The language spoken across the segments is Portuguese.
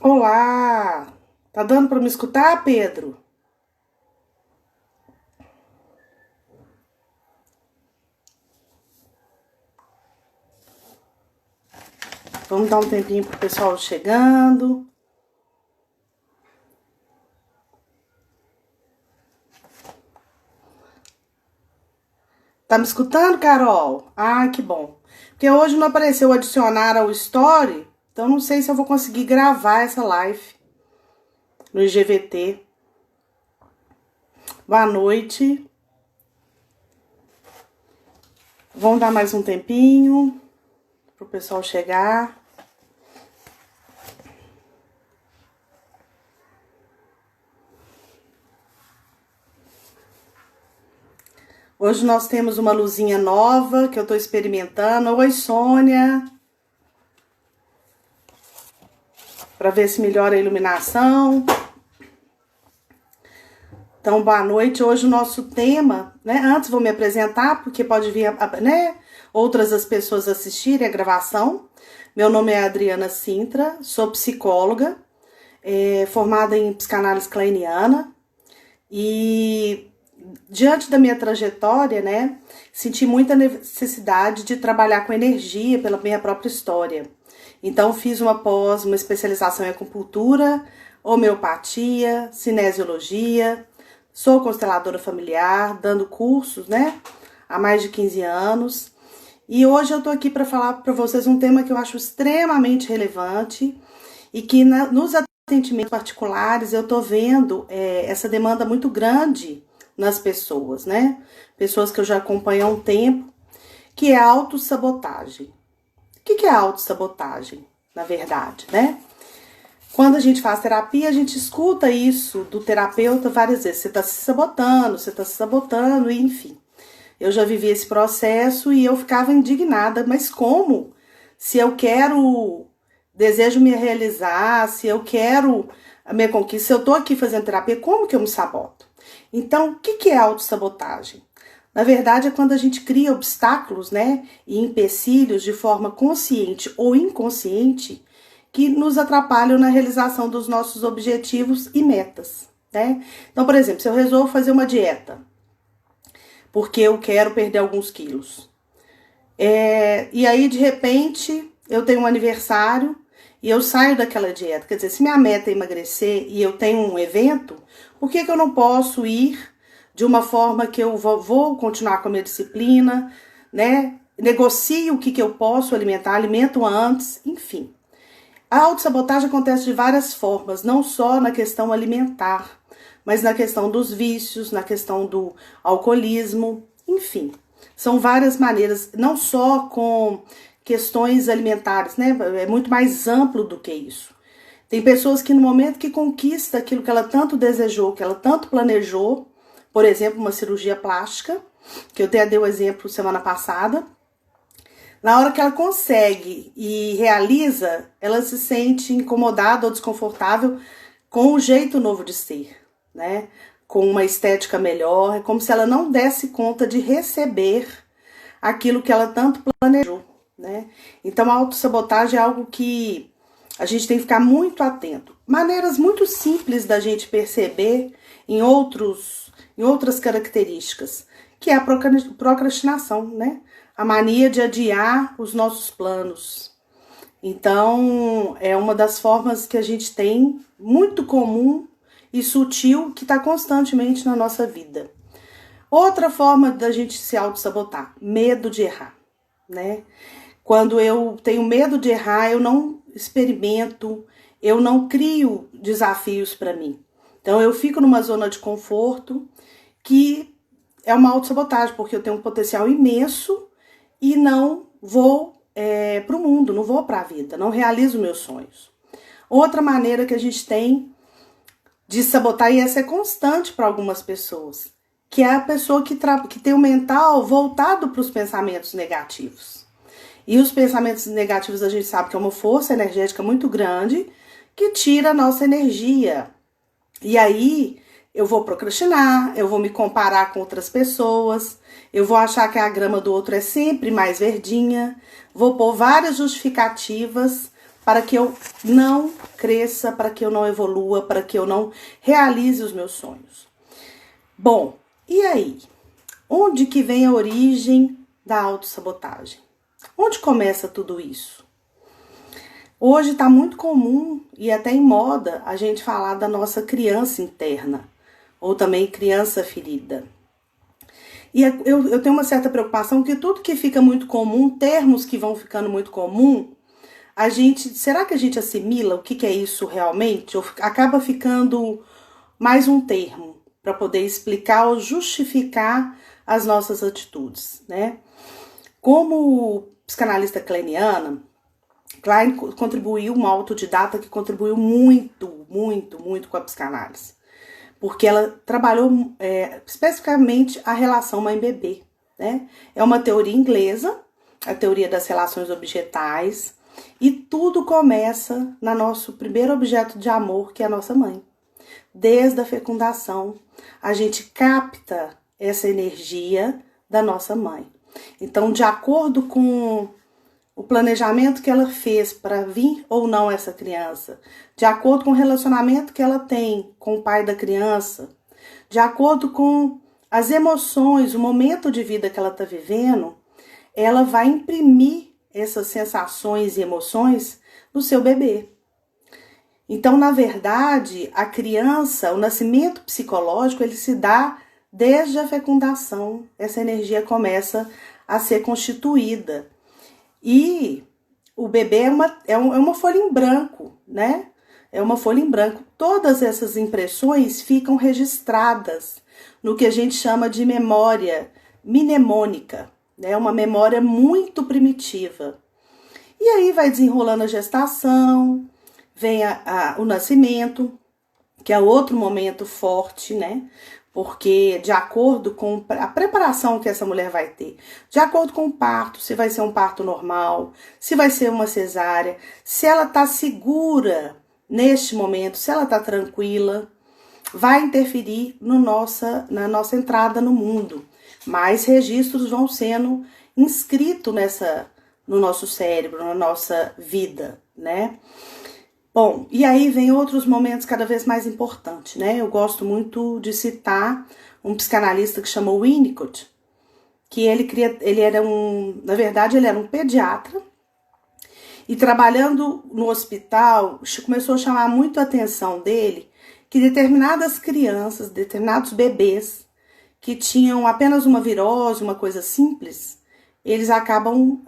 Olá! Tá dando para me escutar, Pedro? Vamos dar um tempinho pro pessoal chegando. Tá me escutando, Carol? Ah, que bom. Porque hoje não apareceu adicionar ao story, então não sei se eu vou conseguir gravar essa live no IGVT. Boa noite. Vamos dar mais um tempinho pro pessoal chegar. Hoje nós temos uma luzinha nova que eu tô experimentando. Oi, Sônia. Para ver se melhora a iluminação. Então, boa noite. Hoje o nosso tema, né? Antes vou me apresentar, porque pode vir, né, outras as pessoas assistirem a gravação. Meu nome é Adriana Sintra, sou psicóloga, formada em psicanálise kleiniana. E diante da minha trajetória, né, senti muita necessidade de trabalhar com energia pela minha própria história. Então, fiz uma especialização em acupuntura, homeopatia, cinesiologia. Sou consteladora familiar, dando cursos, né, há mais de 15 anos. E hoje eu tô aqui para falar para vocês um tema que eu acho extremamente relevante e que nos atendimentos particulares eu tô vendo essa demanda muito grande nas pessoas, né? Pessoas que eu já acompanho há um tempo, que é a autossabotagem. O que é a autossabotagem, na verdade, né? Quando a gente faz terapia, a gente escuta isso do terapeuta várias vezes. Você tá se sabotando, e enfim. Eu já vivi esse processo e eu ficava indignada. Mas como? Se eu desejo me realizar, se eu quero a minha conquista, se eu tô aqui fazendo terapia, como que eu me saboto? Então, o que é autossabotagem? Na verdade, é quando a gente cria obstáculos, né, e empecilhos de forma consciente ou inconsciente, que nos atrapalham na realização dos nossos objetivos e metas, né? Então, por exemplo, se eu resolvo fazer uma dieta, porque eu quero perder alguns quilos, e aí, de repente, eu tenho um aniversário e eu saio daquela dieta. Quer dizer, se minha meta é emagrecer e eu tenho um evento, por que eu não posso ir de uma forma que eu vou continuar com a minha disciplina, né? Negocio o que eu posso alimentar, alimento antes, enfim. A autossabotagem acontece de várias formas, não só na questão alimentar, mas na questão dos vícios, na questão do alcoolismo, enfim. São várias maneiras, não só com questões alimentares, né? É muito mais amplo do que isso. Tem pessoas que no momento que conquista aquilo que ela tanto desejou, que ela tanto planejou, por exemplo, uma cirurgia plástica, que eu até dei o exemplo semana passada, na hora que ela consegue e realiza, ela se sente incomodada ou desconfortável com o jeito novo de ser, né? Com uma estética melhor, é como se ela não desse conta de receber aquilo que ela tanto planejou, né? Então a autossabotagem é algo que a gente tem que ficar muito atento. Maneiras muito simples da gente perceber em outras características, que é a procrastinação, né? A mania de adiar os nossos planos. Então, é uma das formas que a gente tem, muito comum e sutil, que está constantemente na nossa vida. Outra forma da gente se auto-sabotar, medo de errar, né? Quando eu tenho medo de errar, eu não experimento, eu não crio desafios para mim. Então, eu fico numa zona de conforto que é uma autossabotagem, porque eu tenho um potencial imenso e não vou para o mundo, não vou para a vida, não realizo meus sonhos. Outra maneira que a gente tem de sabotar, e essa é constante para algumas pessoas, que é a pessoa que tem o mental voltado para os pensamentos negativos. E os pensamentos negativos a gente sabe que é uma força energética muito grande que tira a nossa energia. E aí eu vou procrastinar, eu vou me comparar com outras pessoas, eu vou achar que a grama do outro é sempre mais verdinha, vou pôr várias justificativas para que eu não cresça, para que eu não evolua, para que eu não realize os meus sonhos. Bom, e aí? Onde que vem a origem da autossabotagem? Onde começa tudo isso? Hoje está muito comum e até em moda a gente falar da nossa criança interna, ou também criança ferida. E eu tenho uma certa preocupação que tudo que fica muito comum, termos que vão ficando muito comum, será que a gente assimila o que é isso realmente? Ou acaba ficando mais um termo para poder explicar ou justificar as nossas atitudes, né? Como psicanalista kleiniana, Klein contribuiu, uma autodidata que contribuiu muito, muito, muito com a psicanálise. Porque ela trabalhou especificamente a relação mãe-bebê, né? É uma teoria inglesa, a teoria das relações objetais, e tudo começa no nosso primeiro objeto de amor, que é a nossa mãe. Desde a fecundação, a gente capta essa energia da nossa mãe. Então, de acordo com o planejamento que ela fez para vir ou não essa criança, de acordo com o relacionamento que ela tem com o pai da criança, de acordo com as emoções, o momento de vida que ela está vivendo, ela vai imprimir essas sensações e emoções no seu bebê. Então, na verdade, a criança, o nascimento psicológico, ele se dá desde a fecundação. Essa energia começa a ser constituída. E o bebê é uma folha em branco, né? É uma folha em branco. Todas essas impressões ficam registradas no que a gente chama de memória mnemônica, né? Uma memória muito primitiva. E aí vai desenrolando a gestação, vem o nascimento, que é outro momento forte, né? Porque de acordo com a preparação que essa mulher vai ter, de acordo com o parto, se vai ser um parto normal, se vai ser uma cesárea, se ela está segura neste momento, se ela está tranquila, vai interferir na nossa entrada no mundo. Mais registros vão sendo inscritos no nosso cérebro, na nossa vida, né? Bom, e aí vem outros momentos cada vez mais importantes, né? Eu gosto muito de citar um psicanalista que chamou Winnicott, que ele era na verdade, ele era um pediatra, e trabalhando no hospital, começou a chamar muito a atenção dele que determinadas crianças, determinados bebês, que tinham apenas uma virose, uma coisa simples, eles acabavam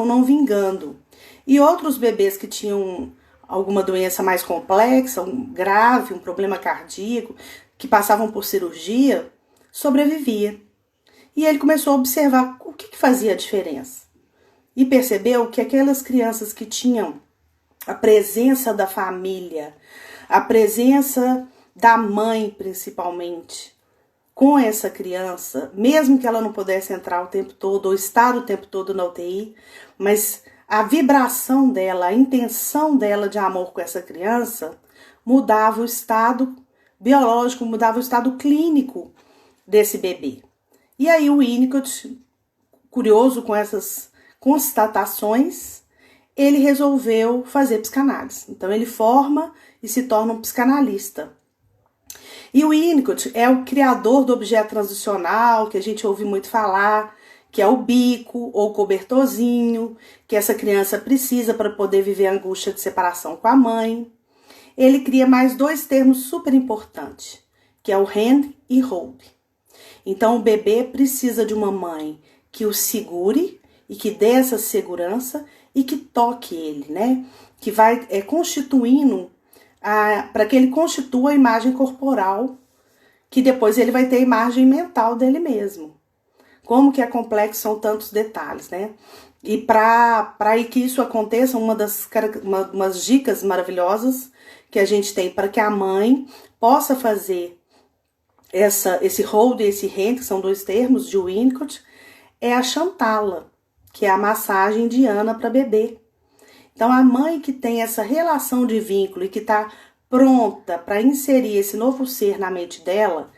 não vingando. E outros bebês que tinham alguma doença mais complexa, grave, um problema cardíaco, que passavam por cirurgia, sobrevivia. E ele começou a observar o que fazia a diferença. E percebeu que aquelas crianças que tinham a presença da família, a presença da mãe principalmente, com essa criança, mesmo que ela não pudesse entrar o tempo todo ou estar o tempo todo na UTI, mas a vibração dela, a intenção dela de amor com essa criança mudava o estado biológico, mudava o estado clínico desse bebê. E aí o Winnicott, curioso com essas constatações, ele resolveu fazer psicanálise. Então ele forma e se torna um psicanalista. E o Winnicott é o criador do objeto transicional, que a gente ouve muito falar, que é o bico ou cobertorzinho, que essa criança precisa para poder viver a angústia de separação com a mãe. Ele cria mais dois termos super importantes, que é o hand e hold. Então o bebê precisa de uma mãe que o segure e que dê essa segurança e que toque ele, né? Que vai constituindo, para que ele constitua a imagem corporal, que depois ele vai ter a imagem mental dele mesmo. Como que é complexo, são tantos detalhes, né? E para que isso aconteça, umas dicas maravilhosas que a gente tem para que a mãe possa fazer esse hold e esse hand, que são dois termos de Winnicott, é a Chantala, que é a massagem indiana para bebê. Então, a mãe que tem essa relação de vínculo e que está pronta para inserir esse novo ser na mente dela,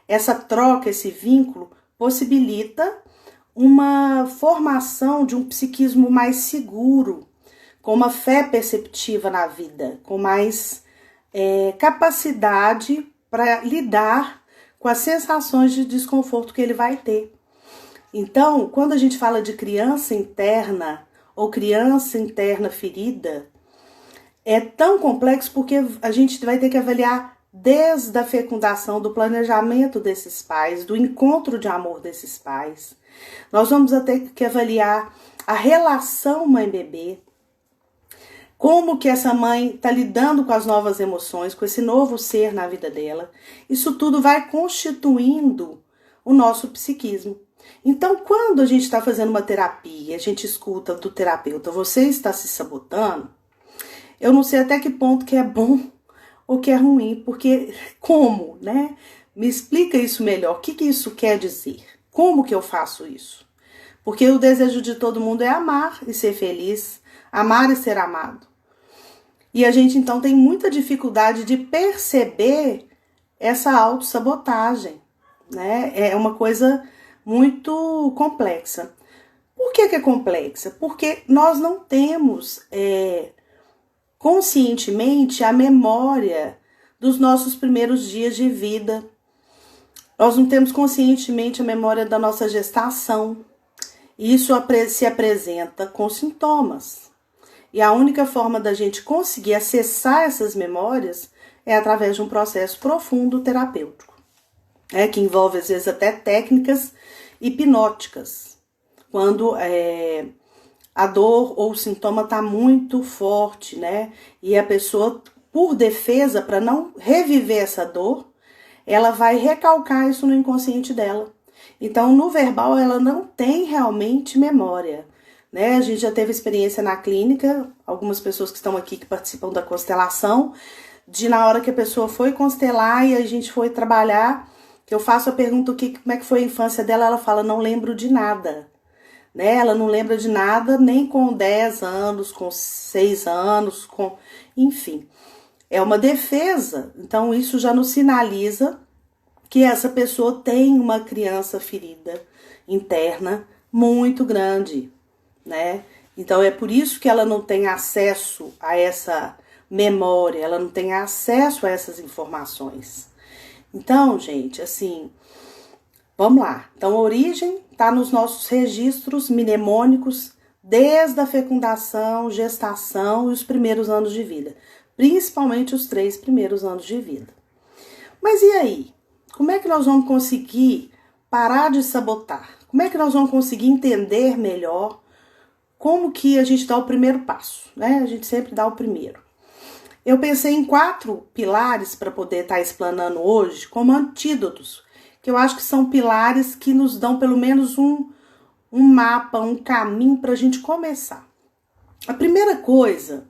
essa troca, esse vínculo, possibilita uma formação de um psiquismo mais seguro, com uma fé perceptiva na vida, com mais capacidade para lidar com as sensações de desconforto que ele vai ter. Então, quando a gente fala de criança interna ou criança interna ferida, é tão complexo porque a gente vai ter que avaliar desde a fecundação, do planejamento desses pais, do encontro de amor desses pais. Nós vamos ter que avaliar a relação mãe-bebê, como que essa mãe está lidando com as novas emoções, com esse novo ser na vida dela. Isso tudo vai constituindo o nosso psiquismo. Então, quando a gente está fazendo uma terapia, a gente escuta do terapeuta, você está se sabotando, eu não sei até que ponto que é bom ou que é ruim, porque como, né? Me explica isso melhor, o que isso quer dizer? Como que eu faço isso? Porque o desejo de todo mundo é amar e ser feliz, amar e ser amado. E a gente então tem muita dificuldade de perceber essa autossabotagem, né? É uma coisa muito complexa. Por que é complexa? Porque nós não temos conscientemente a memória dos nossos primeiros dias de vida. Nós não temos conscientemente a memória da nossa gestação. Isso se apresenta com sintomas. E a única forma da gente conseguir acessar essas memórias é através de um processo profundo terapêutico, que envolve às vezes até técnicas hipnóticas, quando a dor ou o sintoma está muito forte, né? E a pessoa, por defesa, para não reviver essa dor, ela vai recalcar isso no inconsciente dela. Então, no verbal, ela não tem realmente memória, né? A gente já teve experiência na clínica, algumas pessoas que estão aqui que participam da constelação, de na hora que a pessoa foi constelar e a gente foi trabalhar, que eu faço a pergunta como é que foi a infância dela, ela fala, não lembro de nada. Né? Ela não lembra de nada, nem com 10 anos, com 6 anos, enfim. É uma defesa, então isso já nos sinaliza que essa pessoa tem uma criança ferida interna muito grande, né? Então é por isso que ela não tem acesso a essa memória, ela não tem acesso a essas informações. Então, gente, assim, vamos lá. Então, a origem está nos nossos registros mnemônicos desde a fecundação, gestação e os primeiros anos de vida. Principalmente os 3 primeiros anos de vida. Mas e aí? Como é que nós vamos conseguir parar de sabotar? Como é que nós vamos conseguir entender melhor como que a gente dá o primeiro passo, né? A gente sempre dá o primeiro. Eu pensei em 4 pilares para poder estar explanando hoje como antídotos, que eu acho que são pilares que nos dão pelo menos um mapa, um caminho para a gente começar. A primeira coisa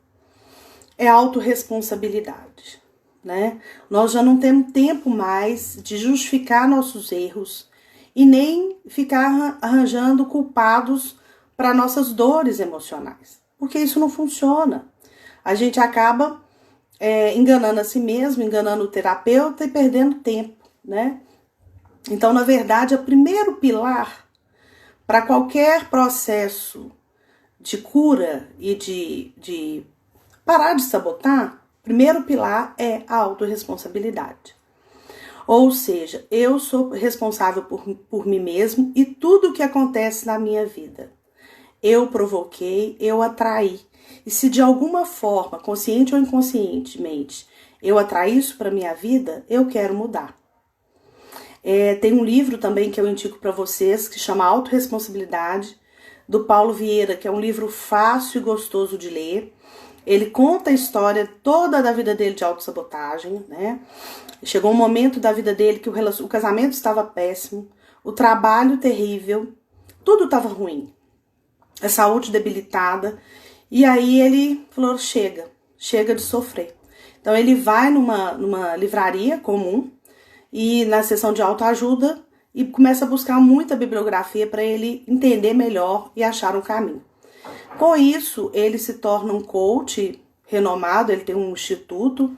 é a autorresponsabilidade, né? Nós já não temos tempo mais de justificar nossos erros e nem ficar arranjando culpados para nossas dores emocionais, porque isso não funciona. A gente acaba enganando a si mesmo, enganando o terapeuta e perdendo tempo, né? Então, na verdade, o primeiro pilar para qualquer processo de cura e de parar de sabotar, o primeiro pilar é a autorresponsabilidade. Ou seja, eu sou responsável por mim mesmo e tudo o que acontece na minha vida. Eu provoquei, eu atraí. E se de alguma forma, consciente ou inconscientemente, eu atraí isso para minha vida, eu quero mudar. Tem um livro também que eu indico para vocês, que chama Autorresponsabilidade, do Paulo Vieira, que é um livro fácil e gostoso de ler. Ele conta a história toda da vida dele de autossabotagem, né? Chegou um momento da vida dele que o casamento estava péssimo, o trabalho terrível, tudo estava ruim, a saúde debilitada. E aí ele falou, chega de sofrer. Então ele vai numa livraria comum e na seção de autoajuda e começa a buscar muita bibliografia para ele entender melhor e achar um caminho. Com isso, ele se torna um coach renomado, ele tem um instituto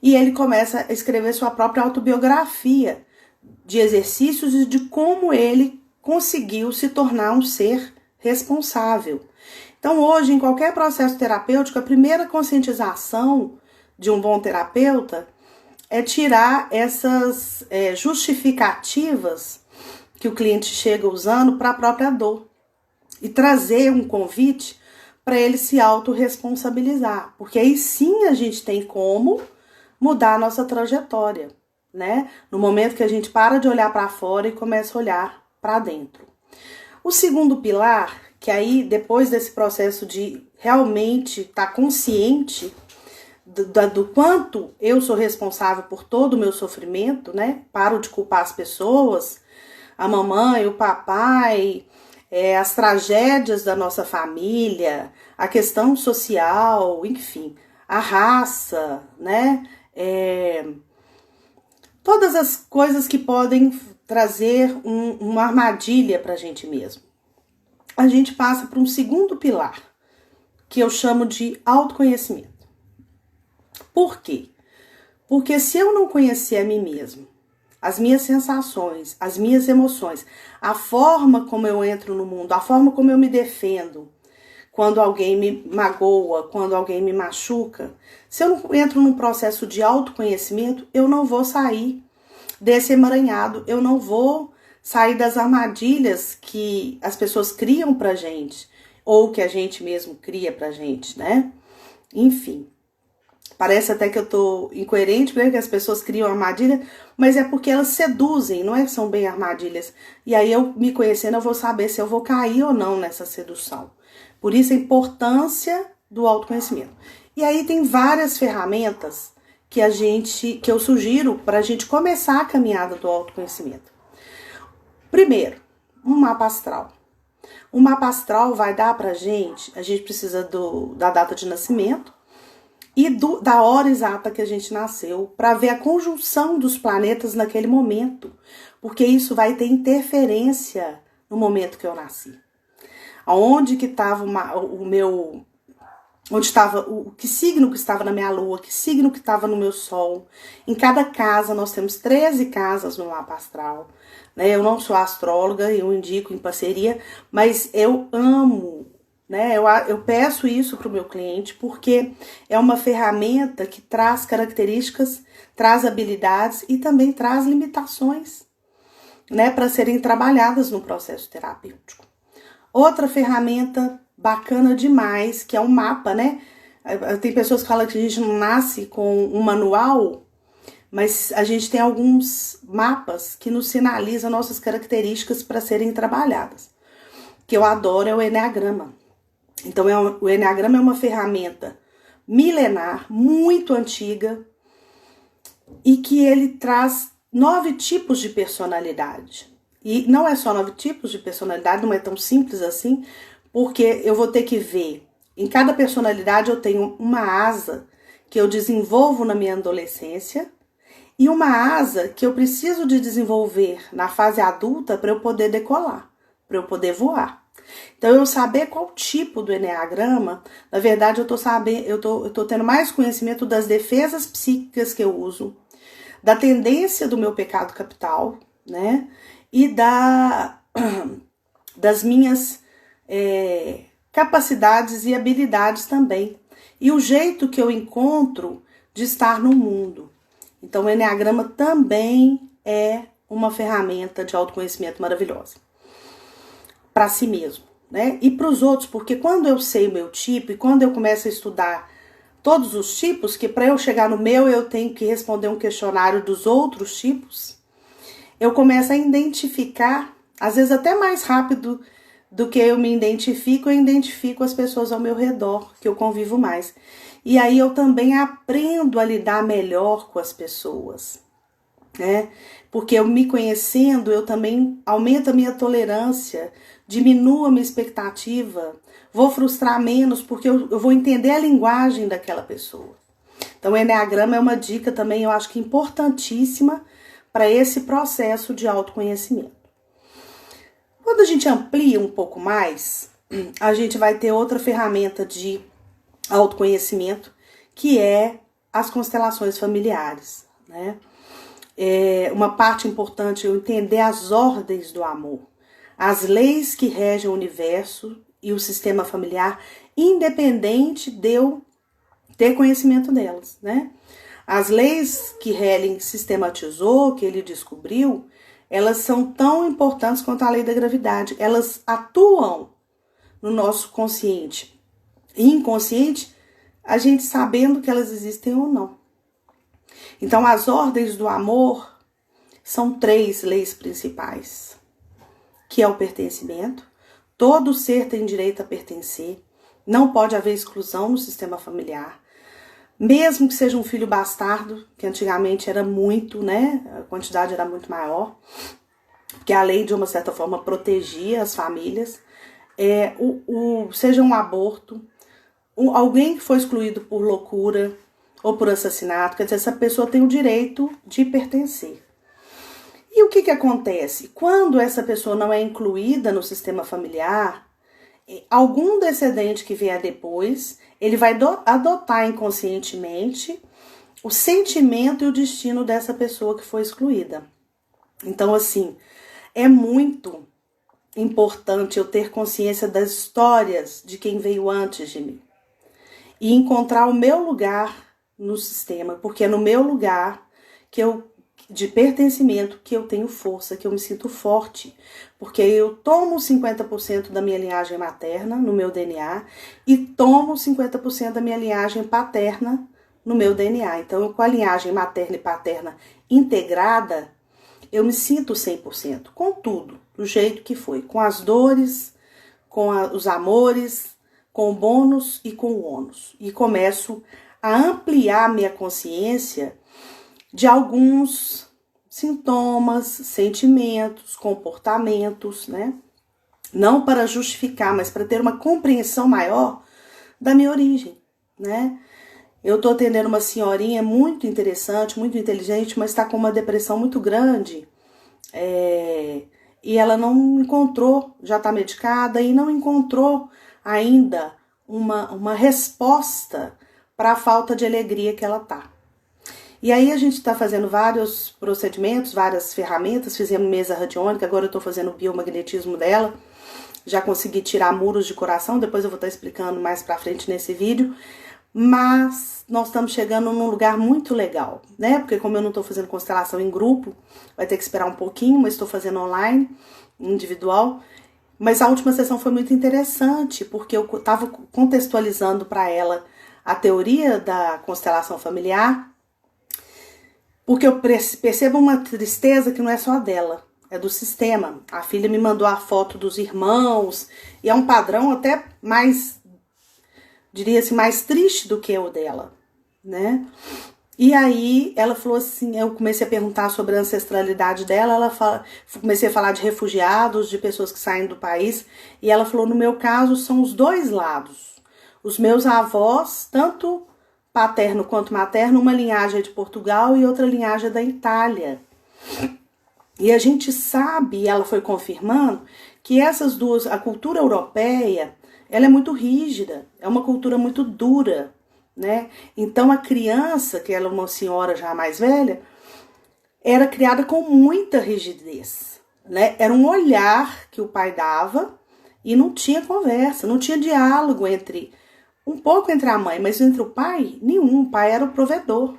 e ele começa a escrever sua própria autobiografia de exercícios e de como ele conseguiu se tornar um ser responsável. Então, hoje, em qualquer processo terapêutico, a primeira conscientização de um bom terapeuta é tirar essas justificativas que o cliente chega usando para a própria dor e trazer um convite para ele se autorresponsabilizar, porque aí sim a gente tem como mudar a nossa trajetória, né? No momento que a gente para de olhar para fora e começa a olhar para dentro. O segundo pilar, que aí depois desse processo de realmente estar consciente do quanto eu sou responsável por todo o meu sofrimento, né? Paro de culpar as pessoas, a mamãe, o papai, as tragédias da nossa família, a questão social, enfim, a raça, né? Todas as coisas que podem trazer uma armadilha para a gente mesmo. A gente passa para um segundo pilar, que eu chamo de autoconhecimento. Por quê? Porque se eu não conhecer a mim mesmo, as minhas sensações, as minhas emoções, a forma como eu entro no mundo, a forma como eu me defendo, quando alguém me magoa, quando alguém me machuca, se eu não entro num processo de autoconhecimento, eu não vou sair desse emaranhado, eu não vou sair das armadilhas que as pessoas criam pra gente, ou que a gente mesmo cria pra gente, né? Enfim, parece até que eu tô incoerente, porque as pessoas criam armadilha, mas é porque elas seduzem, não é que são bem armadilhas. E aí eu, me conhecendo, eu vou saber se eu vou cair ou não nessa sedução. Por isso a importância do autoconhecimento. E aí tem várias ferramentas que eu sugiro para a gente começar a caminhada do autoconhecimento. Primeiro, um mapa astral. O mapa astral vai dar pra gente, a gente precisa da data de nascimento e da hora exata que a gente nasceu, para ver a conjunção dos planetas naquele momento, porque isso vai ter interferência no momento que eu nasci. Aonde que estava onde estava que signo que estava na minha lua, que signo que estava no meu sol. Em cada casa, nós temos 13 casas no mapa astral, né? Eu não sou astróloga, eu indico em parceria, mas eu amo, né? Eu peço isso para o meu cliente porque é uma ferramenta que traz características, traz habilidades e também traz limitações, né? Para serem trabalhadas no processo terapêutico. Outra ferramenta bacana demais, que é um mapa, né? Tem pessoas que falam que a gente não nasce com um manual, mas a gente tem alguns mapas que nos sinalizam nossas características para serem trabalhadas. Que eu adoro é o Eneagrama. Então, o Eneagrama é uma ferramenta milenar, muito antiga, e que ele traz 9 tipos de personalidade. E não é só 9 tipos de personalidade, não é tão simples assim, porque eu vou ter que ver, em cada personalidade eu tenho uma asa que eu desenvolvo na minha adolescência e uma asa que eu preciso de desenvolver na fase adulta para eu poder decolar, para eu poder voar. Então, eu saber qual tipo do Eneagrama, na verdade eu tô tendo mais conhecimento das defesas psíquicas que eu uso, da tendência do meu pecado capital, né? E das minhas capacidades e habilidades também. E o jeito que eu encontro de estar no mundo. Então, o Eneagrama também é uma ferramenta de autoconhecimento maravilhosa. Para si mesmo, né? E para os outros, porque quando eu sei o meu tipo e quando eu começo a estudar todos os tipos, que para eu chegar no meu eu tenho que responder um questionário dos outros tipos, eu começo a identificar, às vezes até mais rápido do que eu me identifico, eu identifico as pessoas ao meu redor, que eu convivo mais. E aí eu também aprendo a lidar melhor com as pessoas, né? Porque eu me conhecendo, eu também aumento a minha tolerância, diminuo a minha expectativa, vou frustrar menos, porque eu vou entender a linguagem daquela pessoa. Então, o Eneagrama é uma dica também, eu acho que importantíssima para esse processo de autoconhecimento. Quando a gente amplia um pouco mais, a gente vai ter outra ferramenta de autoconhecimento, que é as constelações familiares, né? Uma parte importante é eu entender as ordens do amor. as leis que regem o universo e o sistema familiar, independente de eu ter conhecimento delas, né? As leis que Helen sistematizou, que ele descobriu, elas são tão importantes quanto a lei da gravidade. Elas atuam no nosso consciente e inconsciente, a gente sabendo que elas existem ou não. Então, as ordens do amor são 3 leis principais, que é o pertencimento. Todo ser tem direito a pertencer. Não pode haver exclusão no sistema familiar. Mesmo que seja um filho bastardo, que antigamente era muito, né? A quantidade era muito maior, porque a lei, de uma certa forma, protegia as famílias. Seja um aborto, alguém que foi excluído por loucura ou por assassinato, quer dizer, essa pessoa tem o direito de pertencer. E o que acontece? Quando essa pessoa não é incluída no sistema familiar, algum descendente que vier depois, ele vai adotar inconscientemente o sentimento e o destino dessa pessoa que foi excluída. Então, assim, é muito importante eu ter consciência das histórias de quem veio antes de mim e encontrar o meu lugar no sistema, porque é no meu lugar de pertencimento que eu tenho força, que eu me sinto forte, porque eu tomo 50% da minha linhagem materna no meu DNA e tomo 50% da minha linhagem paterna no meu DNA. Então, com a linhagem materna e paterna integrada, eu me sinto 100%, com tudo, do jeito que foi, com as dores, com os amores, com o bônus e com o ônus. E começo a ampliar minha consciência de alguns sintomas, sentimentos, comportamentos, né? Não para justificar, mas para ter uma compreensão maior da minha origem, né? Eu estou atendendo uma senhorinha muito interessante, muito inteligente, mas está com uma depressão muito grande. E ela não encontrou, já está medicada, e não encontrou ainda uma resposta para a falta de alegria que ela está. E aí a gente está fazendo vários procedimentos, várias ferramentas, fizemos mesa radiônica, agora eu estou fazendo o biomagnetismo dela, já consegui tirar muros de coração, depois eu vou estar explicando mais para frente nesse vídeo, mas nós estamos chegando num lugar muito legal, né? Porque como eu não estou fazendo constelação em grupo, vai ter que esperar um pouquinho, mas estou fazendo online, individual. Mas a última sessão foi muito interessante, porque eu estava contextualizando para ela a teoria da constelação familiar, porque eu percebo uma tristeza que não é só dela, é do sistema. A filha me mandou a foto dos irmãos, e é um padrão até mais, diria-se, mais triste do que o dela, né? E aí ela falou assim, eu comecei a perguntar sobre a ancestralidade dela, comecei a falar de refugiados, de pessoas que saem do país, e ela falou, no meu caso, são os 2 lados. Os meus avós, tanto paterno quanto materno, uma linhagem é de Portugal e outra linhagem é da Itália. E a gente sabe, e ela foi confirmando, que essas duas, a cultura europeia, ela é muito rígida, é uma cultura muito dura, né? Então a criança, que ela é uma senhora já mais velha, era criada com muita rigidez, né? Era um olhar que o pai dava e não tinha conversa, não tinha diálogo um pouco entre a mãe, mas entre o pai, nenhum. O pai era o provedor.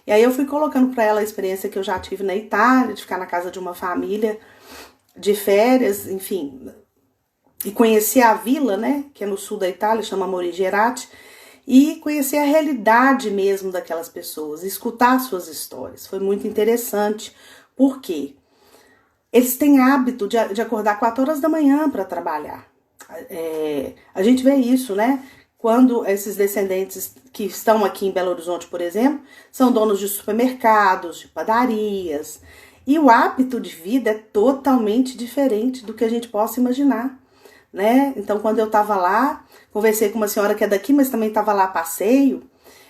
E aí eu fui colocando para ela a experiência que eu já tive na Itália, de ficar na casa de uma família, de férias, enfim, e conhecer a vila, né, que é no sul da Itália, chama Morigerati, e conhecer a realidade mesmo daquelas pessoas, escutar suas histórias. Foi muito interessante, porque eles têm hábito de acordar 4 horas da manhã para trabalhar. A gente vê isso, né? Quando esses descendentes que estão aqui em Belo Horizonte, por exemplo, são donos de supermercados, de padarias, e o hábito de vida é totalmente diferente do que a gente possa imaginar, né? Então, quando eu estava lá, conversei com uma senhora que é daqui, mas também estava lá a passeio,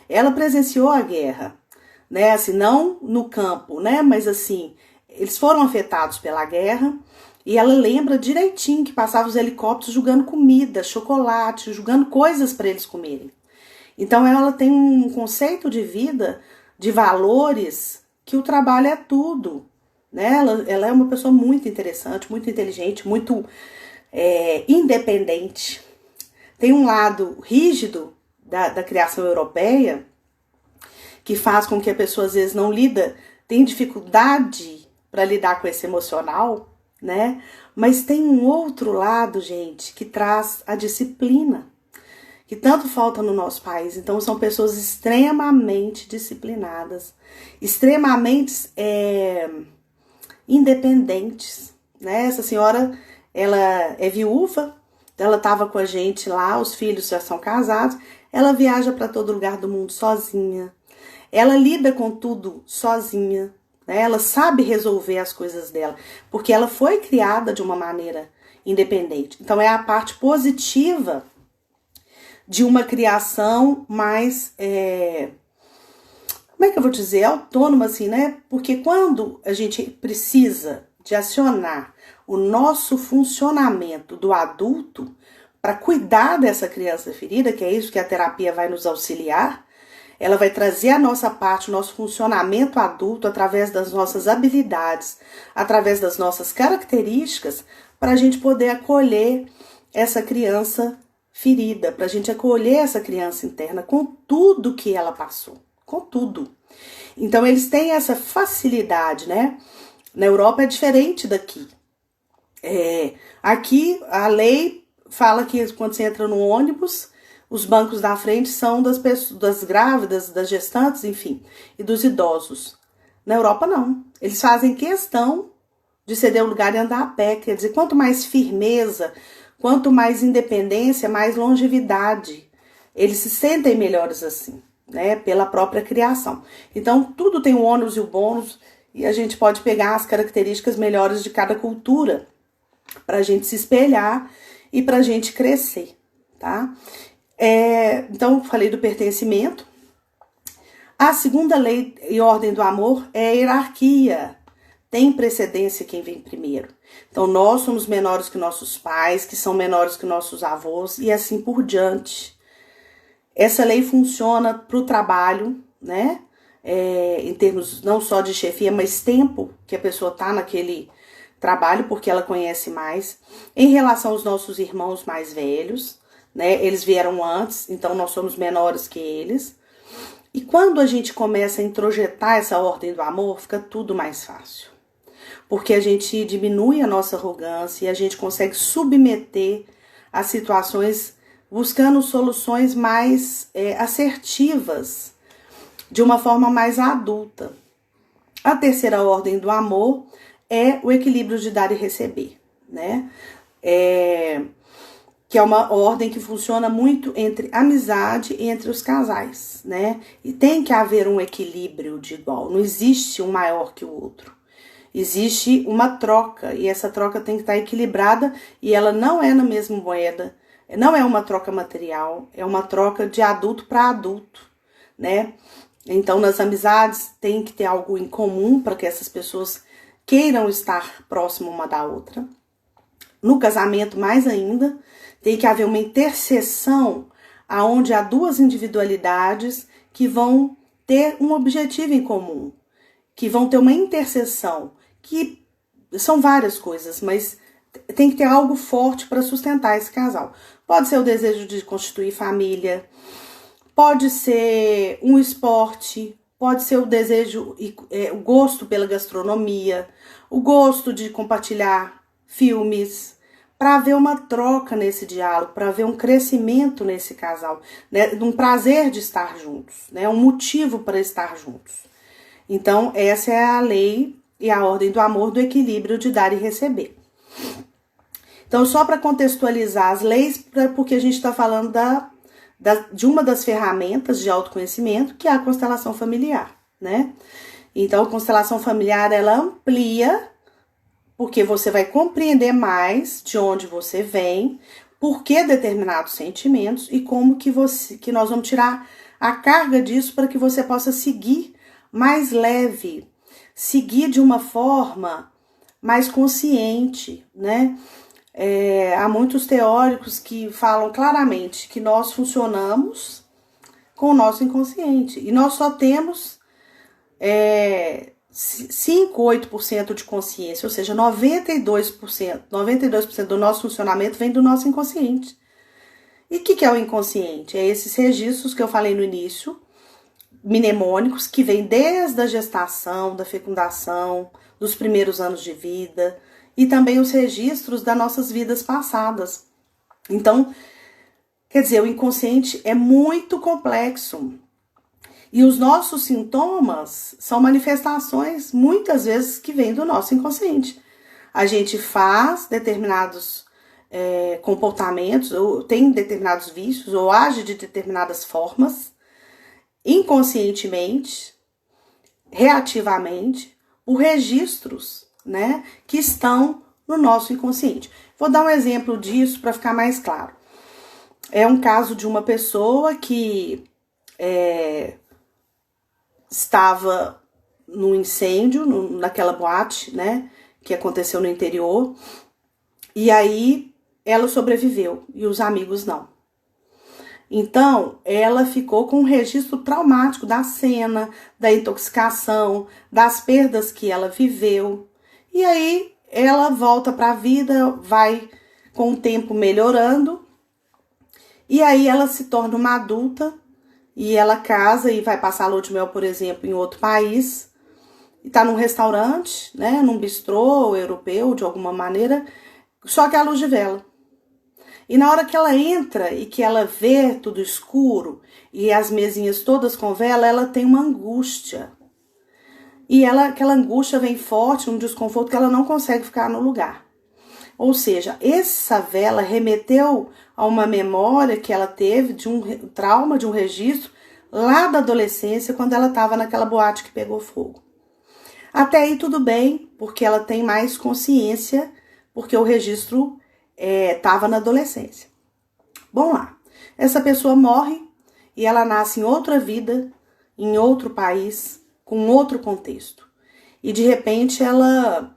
ela presenciou a guerra, né? Assim, não no campo, né? Mas assim, eles foram afetados pela guerra, e ela lembra direitinho que passavam os helicópteros jogando comida, chocolate, jogando coisas para eles comerem. Então ela tem um conceito de vida, de valores, que o trabalho é tudo, né? Ela é uma pessoa muito interessante, muito inteligente, muito independente. Tem um lado rígido da criação europeia que faz com que a pessoa às vezes não tem dificuldade para lidar com esse emocional, né? Mas tem um outro lado, gente, que traz a disciplina, que tanto falta no nosso país. Então são pessoas extremamente disciplinadas, extremamente independentes, né? Essa senhora, ela é viúva, ela estava com a gente lá, os filhos já são casados, ela viaja para todo lugar do mundo sozinha, ela lida com tudo sozinha, né? Ela sabe resolver as coisas dela, porque ela foi criada de uma maneira independente. Então é a parte positiva de uma criação mais, como é que eu vou dizer, autônoma assim, né? Porque quando a gente precisa de acionar o nosso funcionamento do adulto para cuidar dessa criança ferida, que é isso que a terapia vai nos auxiliar, ela vai trazer a nossa parte, o nosso funcionamento adulto através das nossas habilidades, através das nossas características, para a gente poder acolher essa criança ferida, para a gente acolher essa criança interna com tudo que ela passou, com tudo. Então eles têm essa facilidade, né? Na Europa é diferente daqui. Aqui a lei fala que quando você entra no ônibus, os bancos da frente são das pessoas, das grávidas, das gestantes, enfim, e dos idosos. Na Europa não. Eles fazem questão de ceder o lugar e andar a pé. Quer dizer, quanto mais firmeza, quanto mais independência, mais longevidade. Eles se sentem melhores assim, né? Pela própria criação. Então, tudo tem o ônus e o bônus, e a gente pode pegar as características melhores de cada cultura para a gente se espelhar e para a gente crescer, tá? Então, falei do pertencimento. A segunda lei e ordem do amor é a hierarquia. Tem precedência quem vem primeiro. Então, nós somos menores que nossos pais, que são menores que nossos avós, e assim por diante. Essa lei funciona para o trabalho, né? Em termos não só de chefia, mas tempo que a pessoa está naquele trabalho, porque ela conhece mais. Em relação aos nossos irmãos mais velhos, né? Eles vieram antes, então nós somos menores que eles. E quando a gente começa a introjetar essa ordem do amor, fica tudo mais fácil. Porque a gente diminui a nossa arrogância e a gente consegue submeter as situações buscando soluções mais assertivas, de uma forma mais adulta. A terceira ordem do amor é o equilíbrio de dar e receber, né? Que é uma ordem que funciona muito entre amizade e entre os casais, né? E tem que haver um equilíbrio de igual, não existe um maior que o outro. Existe uma troca, e essa troca tem que estar equilibrada, e ela não é na mesma moeda, não é uma troca material, é uma troca de adulto para adulto, né? Então, nas amizades tem que ter algo em comum para que essas pessoas queiram estar próximo uma da outra. No casamento, mais ainda, tem que haver uma interseção onde há duas individualidades que vão ter um objetivo em comum, que vão ter uma interseção, que são várias coisas, mas tem que ter algo forte para sustentar esse casal. Pode ser o desejo de constituir família, pode ser um esporte, pode ser o desejo, o gosto pela gastronomia, o gosto de compartilhar filmes, para haver uma troca nesse diálogo, para haver um crescimento nesse casal, né, um prazer de estar juntos, né, um motivo para estar juntos. Então, essa é a lei e a ordem do amor, do equilíbrio de dar e receber. Então, só para contextualizar as leis, porque a gente está falando de uma das ferramentas de autoconhecimento, que é a constelação familiar, né? Então, a constelação familiar, ela amplia, porque você vai compreender mais de onde você vem, por que determinados sentimentos e como que nós vamos tirar a carga disso para que você possa seguir mais leve, seguir de uma forma mais consciente, né? Há muitos teóricos que falam claramente que nós funcionamos com o nosso inconsciente e nós só temos 5, 8% de consciência, ou seja, 92% do nosso funcionamento vem do nosso inconsciente. E o que é o inconsciente? É esses registros que eu falei no início, mnemônicos, que vêm desde a gestação, da fecundação, dos primeiros anos de vida, e também os registros das nossas vidas passadas. Então, quer dizer, o inconsciente é muito complexo. E os nossos sintomas são manifestações, muitas vezes, que vêm do nosso inconsciente. A gente faz determinados comportamentos, ou tem determinados vícios, ou age de determinadas formas, inconscientemente, reativamente, por registros, né, que estão no nosso inconsciente. Vou dar um exemplo disso para ficar mais claro. É um caso de uma pessoa que estava no incêndio, naquela boate, né, que aconteceu no interior, e aí ela sobreviveu e os amigos não. Então, ela ficou com um registro traumático da cena, da intoxicação, das perdas que ela viveu. E aí ela volta para a vida, vai com o tempo melhorando, e aí ela se torna uma adulta, e ela casa e vai passar a lua de mel, por exemplo, em outro país, e está num restaurante, né, num bistrô europeu, de alguma maneira, só que é a luz de vela. E na hora que ela entra e que ela vê tudo escuro e as mesinhas todas com vela, ela tem uma angústia. E aquela angústia vem forte, um desconforto que ela não consegue ficar no lugar. Ou seja, essa vela remeteu a uma memória que ela teve de um trauma, de um registro lá da adolescência, quando ela estava naquela boate que pegou fogo. Até aí tudo bem, porque ela tem mais consciência, porque o registro estava na adolescência. Bom lá, essa pessoa morre e ela nasce em outra vida, em outro país, com outro contexto. E de repente ela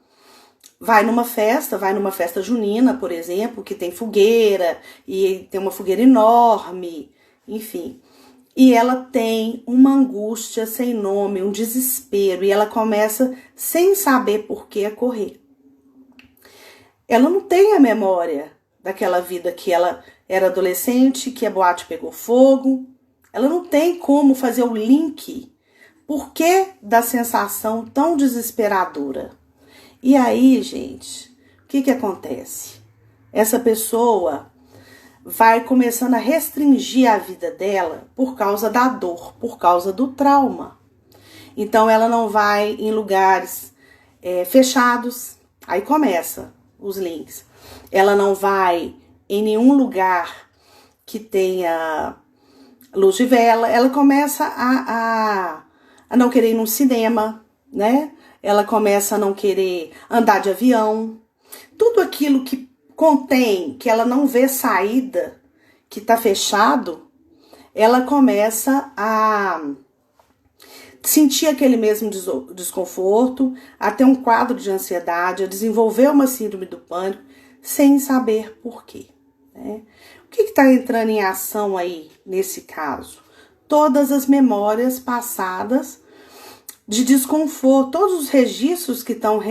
vai numa festa junina, por exemplo, que tem fogueira, e tem uma fogueira enorme, enfim. E ela tem uma angústia sem nome, um desespero, e ela começa, sem saber por que, a correr. Ela não tem a memória daquela vida que ela era adolescente, que a boate pegou fogo. Ela não tem como fazer o link. Por que da sensação tão desesperadora? E aí, gente, o que acontece? Essa pessoa vai começando a restringir a vida dela por causa da dor, por causa do trauma. Então, ela não vai em lugares fechados. Aí começa os links. Ela não vai em nenhum lugar que tenha luz de vela. Ela começa a não querer ir no cinema, né? Ela começa a não querer andar de avião. Tudo aquilo que contém, que ela não vê saída, que tá fechado, ela começa a sentir aquele mesmo desconforto, a ter um quadro de ansiedade, a desenvolver uma síndrome do pânico, sem saber por quê, né? O que está entrando em ação aí, nesse caso? Todas as memórias passadas de desconforto, todos os registros que estão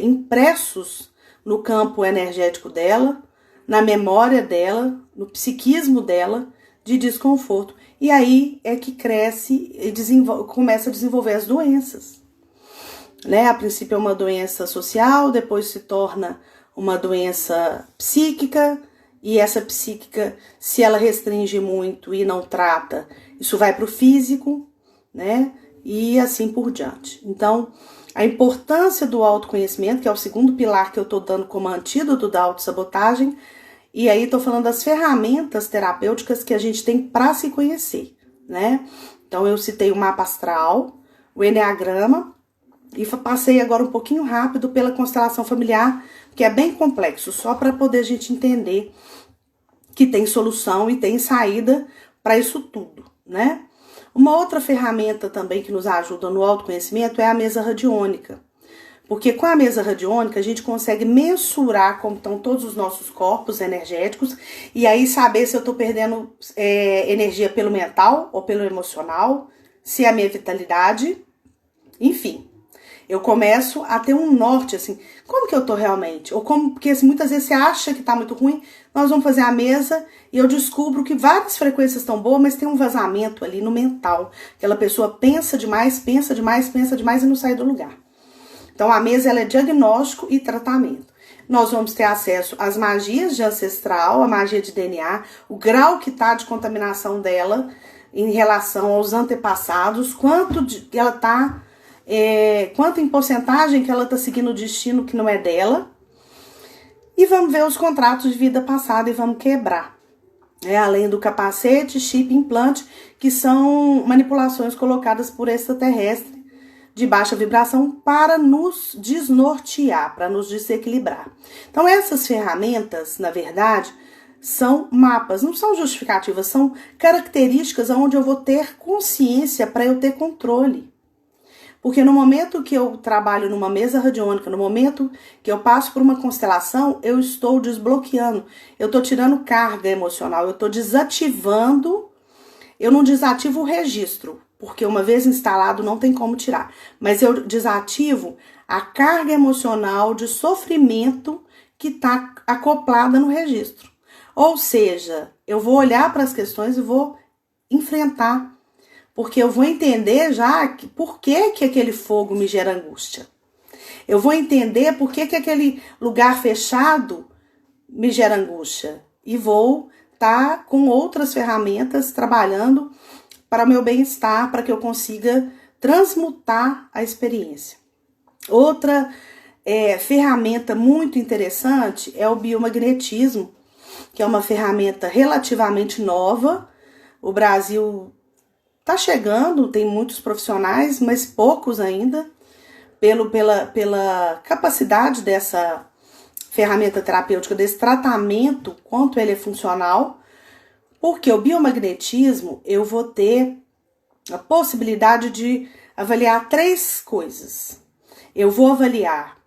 impressos no campo energético dela, na memória dela, no psiquismo dela, de desconforto. E aí é que cresce e começa a desenvolver as doenças, né? A princípio é uma doença social, depois se torna uma doença psíquica, e essa psíquica, se ela restringe muito e não trata, isso vai para o físico, né? E assim por diante. Então, a importância do autoconhecimento, que é o segundo pilar que eu estou dando como antídoto da autossabotagem, e aí estou falando das ferramentas terapêuticas que a gente tem para se conhecer, né? Então, eu citei o mapa astral, o enneagrama, e passei agora um pouquinho rápido pela constelação familiar, que é bem complexo, só para poder a gente entender que tem solução e tem saída para isso tudo, né? Uma outra ferramenta também que nos ajuda no autoconhecimento é a mesa radiônica. Porque com a mesa radiônica a gente consegue mensurar como estão todos os nossos corpos energéticos e aí saber se eu estou perdendo energia pelo mental ou pelo emocional, se é a minha vitalidade, enfim. Eu começo a ter um norte, assim, como que eu tô realmente? Ou como, porque assim, muitas vezes você acha que tá muito ruim, nós vamos fazer a mesa e eu descubro que várias frequências estão boas, mas tem um vazamento ali no mental. Aquela pessoa pensa demais, pensa demais, pensa demais e não sai do lugar. Então a mesa ela é diagnóstico e tratamento. Nós vamos ter acesso às magias de ancestral, a magia de DNA, o grau que tá de contaminação dela em relação aos antepassados, ela tá quanto em porcentagem que ela está seguindo o destino que não é dela. E vamos ver os contratos de vida passada e vamos quebrar. Além do capacete, chip, implante, que são manipulações colocadas por extraterrestre de baixa vibração para nos desnortear, para nos desequilibrar. Então essas ferramentas, na verdade, são mapas, não são justificativas, são características onde eu vou ter consciência para eu ter controle. Porque no momento que eu trabalho numa mesa radiônica, no momento que eu passo por uma constelação, eu estou desbloqueando, eu estou tirando carga emocional, eu estou desativando, eu não desativo o registro, porque uma vez instalado não tem como tirar, mas eu desativo a carga emocional de sofrimento que está acoplada no registro. Ou seja, eu vou olhar para as questões e vou enfrentar. Porque eu vou entender já por que aquele fogo me gera angústia. Eu vou entender por que aquele lugar fechado me gera angústia. E vou estar com outras ferramentas trabalhando para o meu bem-estar, para que eu consiga transmutar a experiência. Outra ferramenta muito interessante é o biomagnetismo, que é uma ferramenta relativamente nova. O Brasil tá chegando, tem muitos profissionais, mas poucos ainda, pela capacidade dessa ferramenta terapêutica, desse tratamento, quanto ele é funcional, porque o biomagnetismo, eu vou ter a possibilidade de avaliar 3 coisas. Eu vou avaliar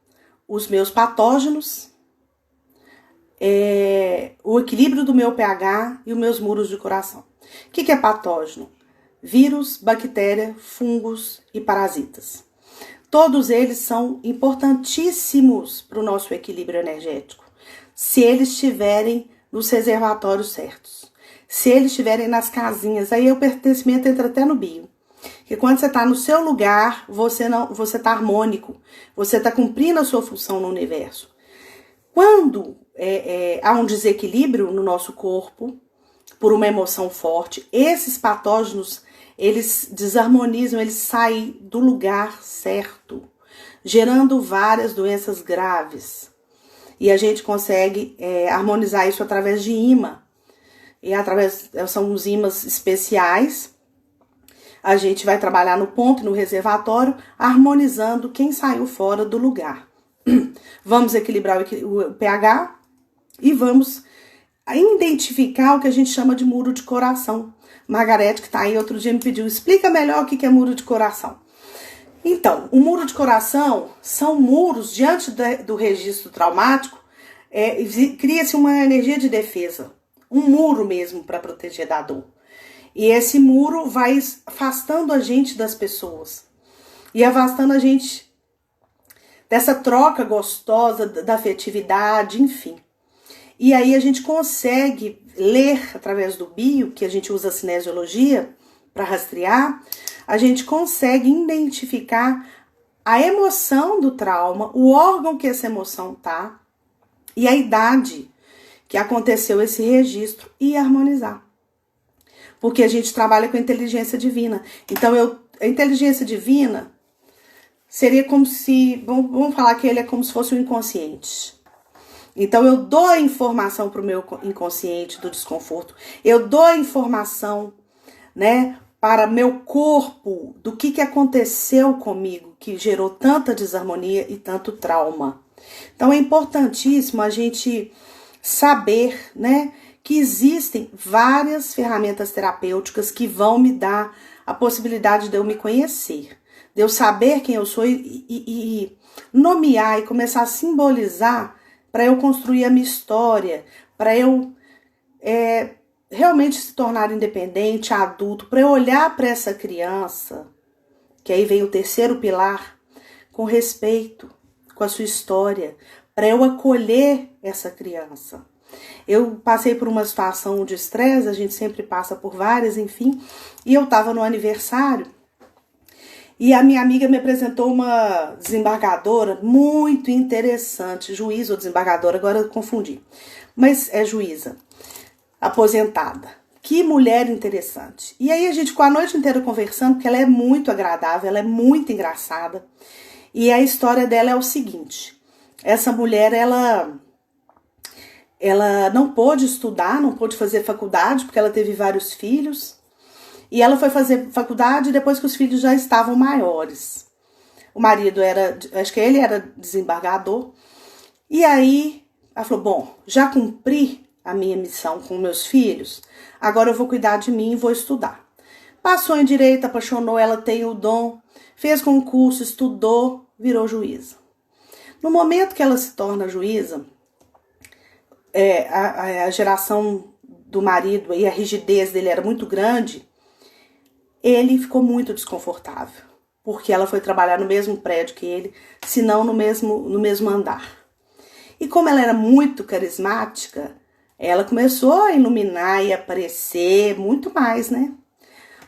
os meus patógenos, o equilíbrio do meu pH e os meus muros de coração. O que é patógeno? Vírus, bactéria, fungos e parasitas. Todos eles são importantíssimos para o nosso equilíbrio energético, se eles estiverem nos reservatórios certos, se eles estiverem nas casinhas. Aí o pertencimento entra até no bio. Porque quando você está no seu lugar, você está harmônico, você está cumprindo a sua função no universo. Quando há um desequilíbrio no nosso corpo, por uma emoção forte, esses patógenos, eles desarmonizam, eles saem do lugar certo, gerando várias doenças graves. E a gente consegue harmonizar isso através de imã. E são uns imãs especiais. A gente vai trabalhar no ponto, no reservatório, harmonizando quem saiu fora do lugar. Vamos equilibrar o pH e vamos identificar o que a gente chama de muro de coração. Margarete, que está aí outro dia, me pediu, explica melhor o que é muro de coração. Então, o muro de coração são muros diante do registro traumático, cria-se uma energia de defesa, um muro mesmo para proteger da dor. E esse muro vai afastando a gente das pessoas e afastando a gente dessa troca gostosa, da afetividade, enfim. E aí a gente consegue ler através do bio, que a gente usa a cinesiologia para rastrear, a gente consegue identificar a emoção do trauma, o órgão que essa emoção tá e a idade que aconteceu esse registro e harmonizar. Porque a gente trabalha com a inteligência divina. Então a inteligência divina seria como se, vamos falar que ele é como se fosse o inconsciente. Então eu dou a informação para o meu inconsciente do desconforto, eu dou a informação, né, para meu corpo do que aconteceu comigo, que gerou tanta desarmonia e tanto trauma. Então é importantíssimo a gente saber, né, que existem várias ferramentas terapêuticas que vão me dar a possibilidade de eu me conhecer, de eu saber quem eu sou e nomear e começar a simbolizar para eu construir a minha história, para eu realmente se tornar independente, adulto, para eu olhar para essa criança, que aí vem o terceiro pilar, com respeito, com a sua história, para eu acolher essa criança. Eu passei por uma situação de estresse, a gente sempre passa por várias, enfim, e eu estava no aniversário e a minha amiga me apresentou uma desembargadora muito interessante, juíza ou desembargadora, agora eu confundi, mas é juíza, aposentada. Que mulher interessante. E aí a gente ficou a noite inteira conversando, porque ela é muito agradável, ela é muito engraçada. E a história dela é o seguinte, essa mulher, ela não pôde estudar, não pôde fazer faculdade, porque ela teve vários filhos. E ela foi fazer faculdade depois que os filhos já estavam maiores. O marido acho que ele era desembargador. E aí, ela falou, bom, já cumpri a minha missão com meus filhos, agora eu vou cuidar de mim e vou estudar. Passou em direito, apaixonou, ela tem o dom, fez concurso, estudou, virou juíza. No momento que ela se torna juíza, a geração do marido e a rigidez dele era muito grande, ele ficou muito desconfortável, porque ela foi trabalhar no mesmo prédio que ele, se não no mesmo andar. E como ela era muito carismática, ela começou a iluminar e aparecer muito mais, né?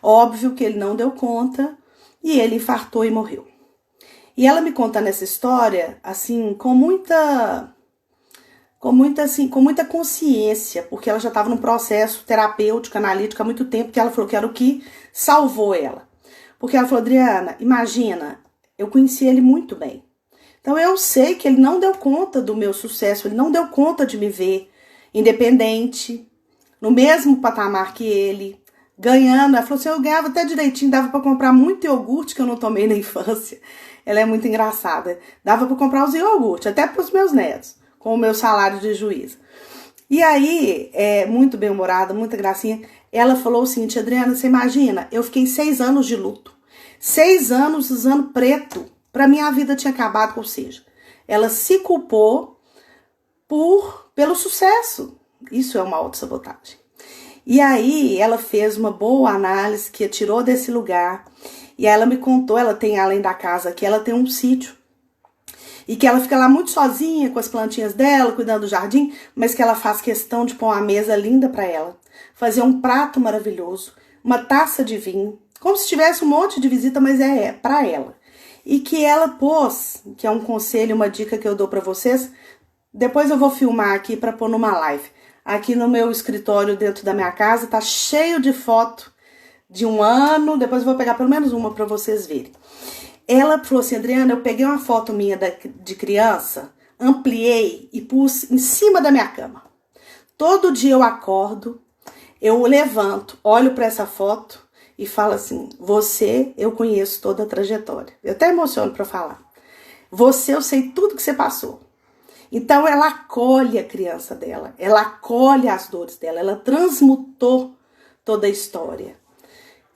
Óbvio que ele não deu conta e ele infartou e morreu. E ela me conta nessa história, assim, com muita consciência, porque ela já estava num processo terapêutico, analítico há muito tempo, que ela falou que era o que salvou ela. Porque ela falou, Adriana, imagina, eu conheci ele muito bem. Então eu sei que ele não deu conta do meu sucesso, ele não deu conta de me ver independente, no mesmo patamar que ele, ganhando. Ela falou assim, eu ganhava até direitinho, dava para comprar muito iogurte que eu não tomei na infância. Ela é muito engraçada. Dava para comprar os iogurtes, até para os meus netos, com o meu salário de juíza. E aí, muito bem-humorada, muita gracinha, ela falou o seguinte, Adriana, você imagina, eu fiquei 6 anos de luto. 6 anos usando preto. Para mim a vida tinha acabado, ou seja, ela se culpou pelo sucesso. Isso é uma autossabotagem. E aí ela fez uma boa análise que a tirou desse lugar. E ela me contou, ela tem, além da casa aqui, ela tem um sítio. E que ela fica lá muito sozinha com as plantinhas dela, cuidando do jardim, mas que ela faz questão de pôr uma mesa linda para ela. Fazer um prato maravilhoso, uma taça de vinho, como se tivesse um monte de visita, mas é para ela. E que ela pôs, que é um conselho, uma dica que eu dou para vocês, depois eu vou filmar aqui para pôr numa live. Aqui no meu escritório dentro da minha casa tá cheio de foto de um ano, depois eu vou pegar pelo menos uma para vocês verem. Ela falou assim, Adriana, eu peguei uma foto minha de criança, ampliei e pus em cima da minha cama. Todo dia eu acordo, eu levanto, olho para essa foto e falo assim, você, eu conheço toda a trajetória. Eu até emociono para falar. Você, eu sei tudo que você passou. Então ela acolhe a criança dela, ela acolhe as dores dela, ela transmutou toda a história.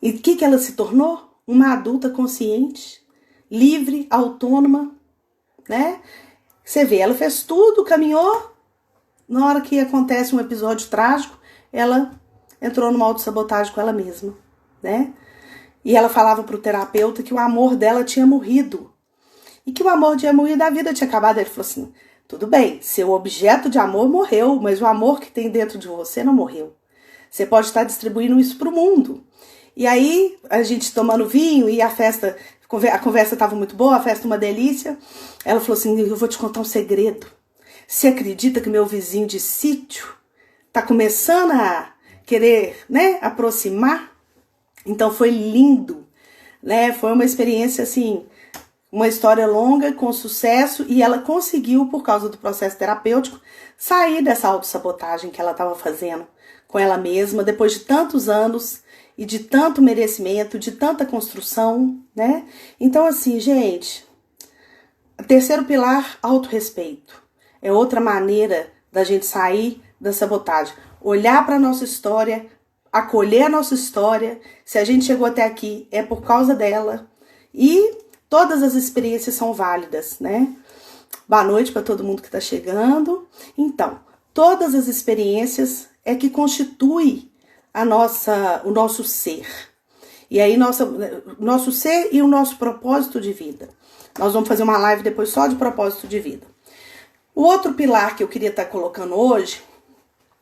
E o que ela se tornou? Uma adulta consciente, livre, autônoma, né? Você vê, ela fez tudo, caminhou, na hora que acontece um episódio trágico, ela entrou numa autossabotagem com ela mesma, né? E ela falava pro terapeuta que o amor dela tinha morrido. E que o amor tinha morrido, a vida tinha acabado. Ele falou assim, tudo bem, seu objeto de amor morreu, mas o amor que tem dentro de você não morreu. Você pode estar distribuindo isso pro mundo. E aí, a gente tomando vinho e a conversa estava muito boa, a festa uma delícia. Ela falou assim, eu vou te contar um segredo. Você acredita que meu vizinho de sítio tá começando a querer, né, aproximar? Então foi lindo, né? Foi uma experiência assim, uma história longa, com sucesso, e ela conseguiu, por causa do processo terapêutico, sair dessa autossabotagem que ela estava fazendo com ela mesma, depois de tantos anos e de tanto merecimento, de tanta construção, né? Então, assim, gente, terceiro pilar, autorrespeito. É outra maneira da gente sair da sabotagem. Olhar para a nossa história, acolher a nossa história. Se a gente chegou até aqui, é por causa dela. E todas as experiências são válidas, né? Boa noite para todo mundo que está chegando. Então, todas as experiências é que constitui o nosso ser. E aí nosso ser e o nosso propósito de vida. Nós vamos fazer uma live depois só de propósito de vida. O outro pilar que eu queria estar colocando hoje,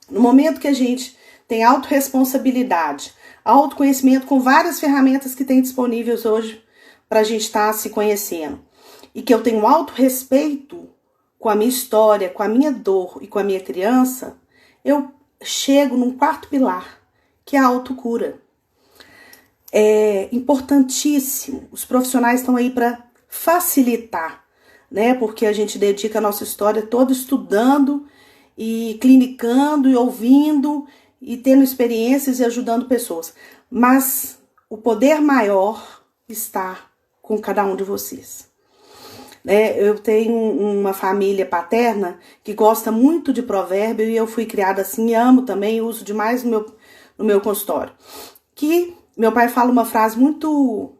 no momento que a gente tem autorresponsabilidade, autoconhecimento com várias ferramentas que tem disponíveis hoje para a gente estar se conhecendo, e que eu tenho autorrespeito com a minha história, com a minha dor e com a minha criança, eu chego num quarto pilar, que é a autocura. É importantíssimo. Os profissionais estão aí para facilitar, né? Porque a gente dedica a nossa história toda estudando e clinicando e ouvindo e tendo experiências e ajudando pessoas. Mas o poder maior está com cada um de vocês. Eu tenho uma família paterna que gosta muito de provérbio e eu fui criada assim, amo também, uso demais no meu consultório. Que meu pai fala uma frase muito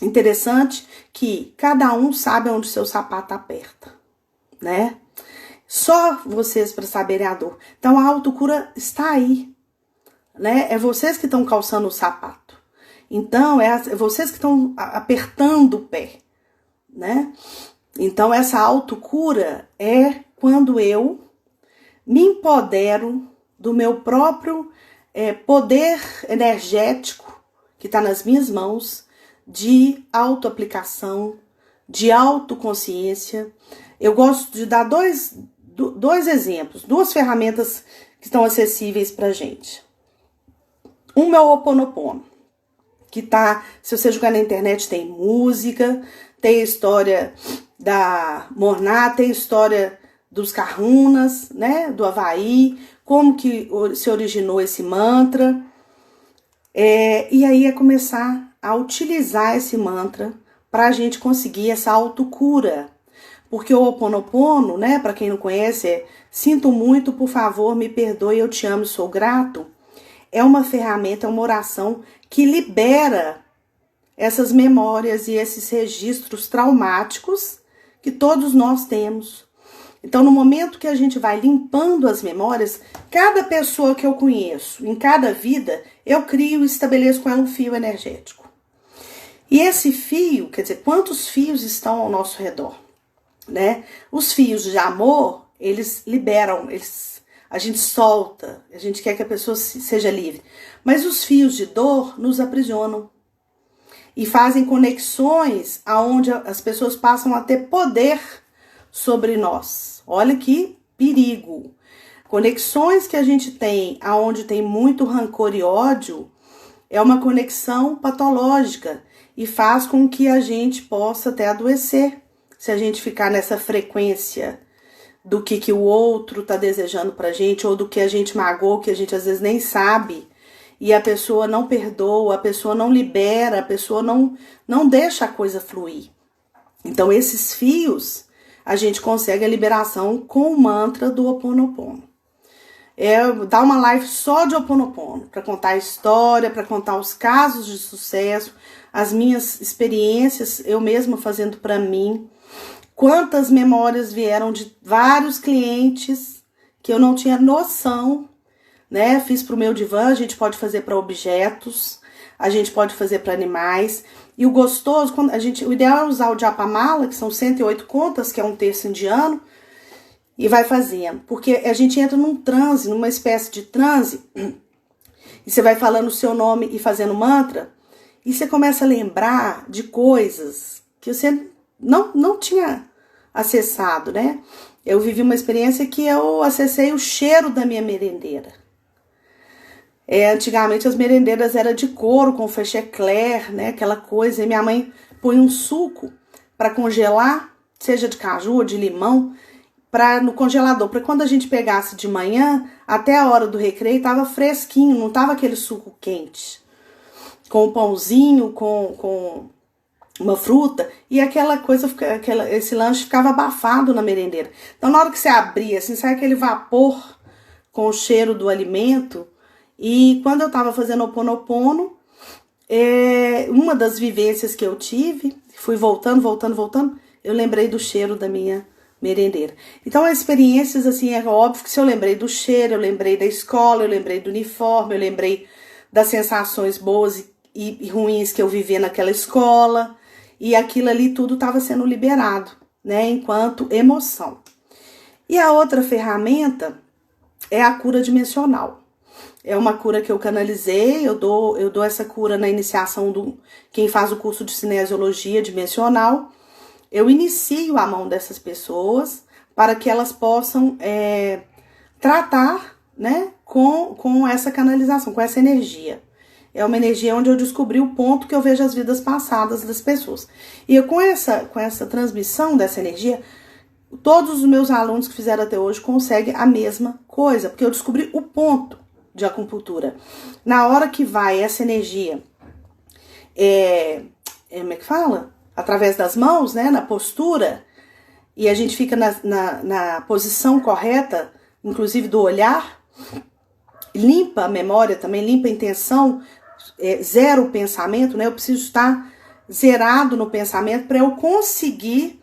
interessante, que cada um sabe onde seu sapato aperta, né? Só vocês para saberem a dor. Então a autocura está aí, né? É vocês que estão calçando o sapato. Então é vocês que estão apertando o pé, né? Então essa autocura é quando eu me empodero do meu próprio poder energético que está nas minhas mãos, de autoaplicação, de autoconsciência. Eu gosto de dar dois exemplos, duas ferramentas que estão acessíveis pra gente. Uma é o Ho Oponopono, que tá, se você jogar na internet, tem música, tem a história da Morná, tem a história dos Kahunas, né, do Havaí, como que se originou esse mantra. E aí é começar a utilizar esse mantra para a gente conseguir essa autocura. Porque o Ho Oponopono, né, para quem não conhece, sinto muito, por favor, me perdoe, eu te amo e sou grato. É uma ferramenta, é uma oração que libera essas memórias e esses registros traumáticos que todos nós temos. Então, no momento que a gente vai limpando as memórias, cada pessoa que eu conheço, em cada vida, eu crio e estabeleço com ela um fio energético. E esse fio, quer dizer, quantos fios estão ao nosso redor, né? Os fios de amor, eles liberam, a gente solta, a gente quer que a pessoa seja livre. Mas os fios de dor nos aprisionam e fazem conexões aonde as pessoas passam a ter poder sobre nós. Olha que perigo. Conexões que a gente tem aonde tem muito rancor e ódio é uma conexão patológica e faz com que a gente possa até adoecer se a gente ficar nessa frequência do que o outro tá desejando pra gente ou do que a gente magoou, que a gente às vezes nem sabe, e a pessoa não perdoa, a pessoa não libera, a pessoa não deixa a coisa fluir. Então esses fios a gente consegue a liberação com o mantra do Ho Oponopono. Dar uma live só de Ho Oponopono, para contar a história, para contar os casos de sucesso, as minhas experiências, eu mesma fazendo para mim. Quantas memórias vieram de vários clientes que eu não tinha noção, né? Fiz para o meu divã, a gente pode fazer para objetos, a gente pode fazer para animais. E o gostoso, o ideal é usar o Japamala, que são 108 contas, que é um terço indiano, e vai fazendo. Porque a gente entra num transe, numa espécie de transe, e você vai falando o seu nome e fazendo mantra, e você começa a lembrar de coisas que você não tinha acessado, né? Eu vivi uma experiência que eu acessei o cheiro da minha merendeira. Antigamente as merendeiras eram de couro, com fechecler, né? Aquela coisa. E minha mãe põe um suco para congelar, seja de caju ou de limão, no congelador, para quando a gente pegasse de manhã, até a hora do recreio, tava fresquinho, não tava aquele suco quente. Com o pãozinho, com uma fruta, e aquela coisa, esse lanche ficava abafado na merendeira. Então, na hora que você abria, assim, sai aquele vapor com o cheiro do alimento. E quando eu tava fazendo Ho Oponopono, uma das vivências que eu tive, fui voltando, eu lembrei do cheiro da minha merendeira. Então, as experiências, assim, é óbvio que se eu lembrei do cheiro, eu lembrei da escola, eu lembrei do uniforme, eu lembrei das sensações boas e ruins que eu vivia naquela escola, e aquilo ali tudo estava sendo liberado, né, enquanto emoção. E a outra ferramenta é a cura dimensional. É uma cura que eu canalizei, eu dou essa cura na iniciação do quem faz o curso de cinesiologia dimensional. Eu inicio a mão dessas pessoas para que elas possam tratar, né, com essa canalização, com essa energia. É uma energia onde eu descobri o ponto que eu vejo as vidas passadas das pessoas. E eu, com essa transmissão dessa energia, todos os meus alunos que fizeram até hoje conseguem a mesma coisa, porque eu descobri o ponto de acupuntura. Na hora que vai essa energia, como é que fala? Através das mãos, né, na postura, e a gente fica na posição correta, inclusive do olhar, limpa a memória também, limpa a intenção, zera o pensamento, né? Eu preciso estar zerado no pensamento para eu conseguir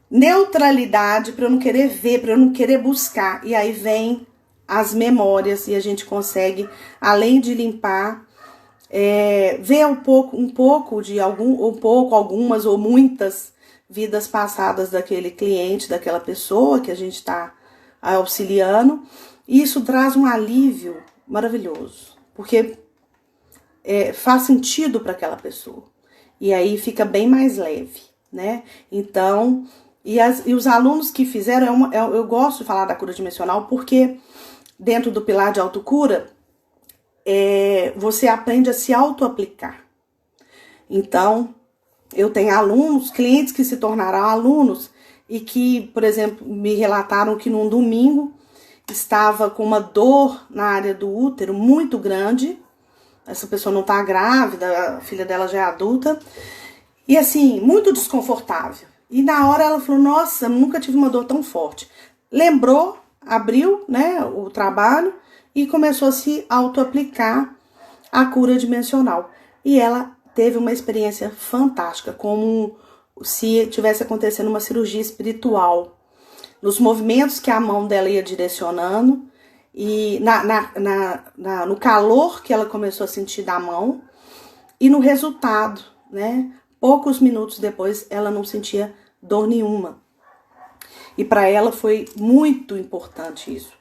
neutralidade, para eu não querer ver, para eu não querer buscar. E aí vem as memórias e a gente consegue, além de limpar, ver algumas ou muitas vidas passadas daquele cliente, daquela pessoa que a gente está auxiliando. E isso traz um alívio maravilhoso, porque faz sentido para aquela pessoa. E aí fica bem mais leve, né? Então, e os alunos que fizeram, eu gosto de falar da cura dimensional porque dentro do pilar de autocura, você aprende a se auto-aplicar. Então, eu tenho alunos, clientes que se tornaram alunos e que, por exemplo, me relataram que num domingo estava com uma dor na área do útero muito grande. Essa pessoa não tá grávida, a filha dela já é adulta. E assim, muito desconfortável. E na hora ela falou, nossa, nunca tive uma dor tão forte. Lembrou, abriu, né, o trabalho e começou a se auto-aplicar a cura dimensional. E ela teve uma experiência fantástica, como se tivesse acontecendo uma cirurgia espiritual. Nos movimentos que a mão dela ia direcionando e no calor que ela começou a sentir da mão e no resultado, né? Poucos minutos depois ela não sentia dor nenhuma. E para ela foi muito importante isso.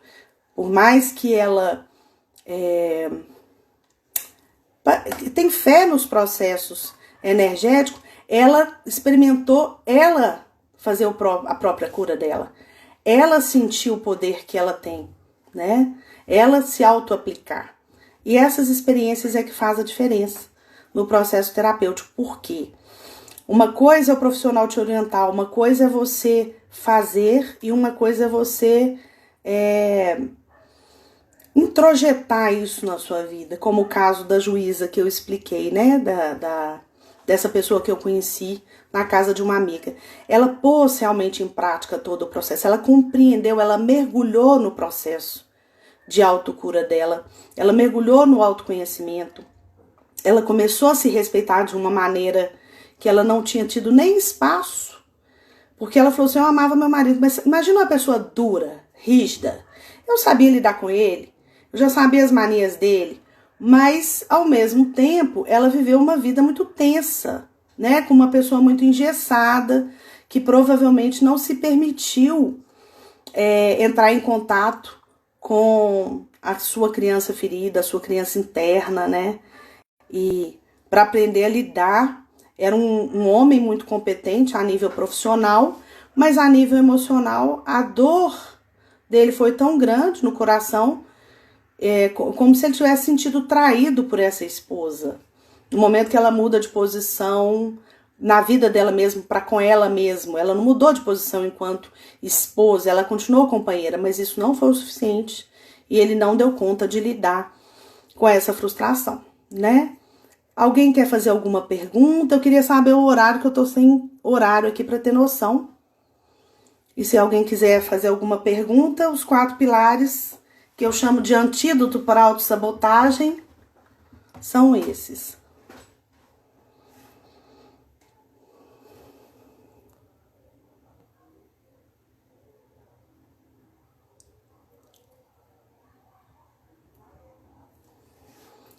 Por mais que ela tem fé nos processos energéticos, ela experimentou fazer a própria cura dela. Ela sentiu o poder que ela tem, né? Ela se auto-aplicar. E essas experiências é que faz a diferença no processo terapêutico. Por quê? Uma coisa é o profissional te orientar, uma coisa é você fazer e uma coisa é você introjetar isso na sua vida, como o caso da juíza que eu expliquei, né? Dessa pessoa que eu conheci na casa de uma amiga. Ela pôs realmente em prática todo o processo, ela compreendeu, ela mergulhou no processo de autocura dela, ela mergulhou no autoconhecimento, ela começou a se respeitar de uma maneira que ela não tinha tido nem espaço, porque ela falou assim, eu amava meu marido, mas imagina uma pessoa dura, rígida, eu sabia lidar com ele, eu já sabia as manias dele, mas ao mesmo tempo ela viveu uma vida muito tensa, né, com uma pessoa muito engessada, que provavelmente não se permitiu entrar em contato com a sua criança ferida, a sua criança interna, né, e para aprender a lidar. Era um homem muito competente a nível profissional, mas a nível emocional, a dor dele foi tão grande no coração, como se ele tivesse sentido traído por essa esposa. No momento que ela muda de posição na vida dela mesma para com ela mesma, ela não mudou de posição enquanto esposa, ela continuou companheira, mas isso não foi o suficiente e ele não deu conta de lidar com essa frustração, né? Alguém quer fazer alguma pergunta? Eu queria saber o horário, que eu tô sem horário aqui para ter noção. E se alguém quiser fazer alguma pergunta, os 4 pilares que eu chamo de antídoto para a autossabotagem são esses.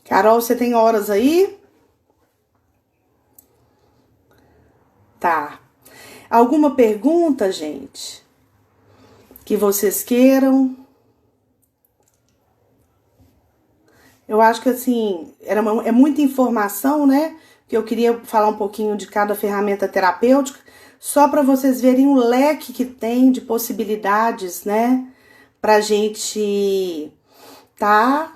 Carol, você tem horas aí? Tá. Alguma pergunta, gente? Que vocês queiram? Eu acho que, assim, é muita informação, né? Que eu queria falar um pouquinho de cada ferramenta terapêutica, só para vocês verem o leque que tem de possibilidades, né? Pra gente tá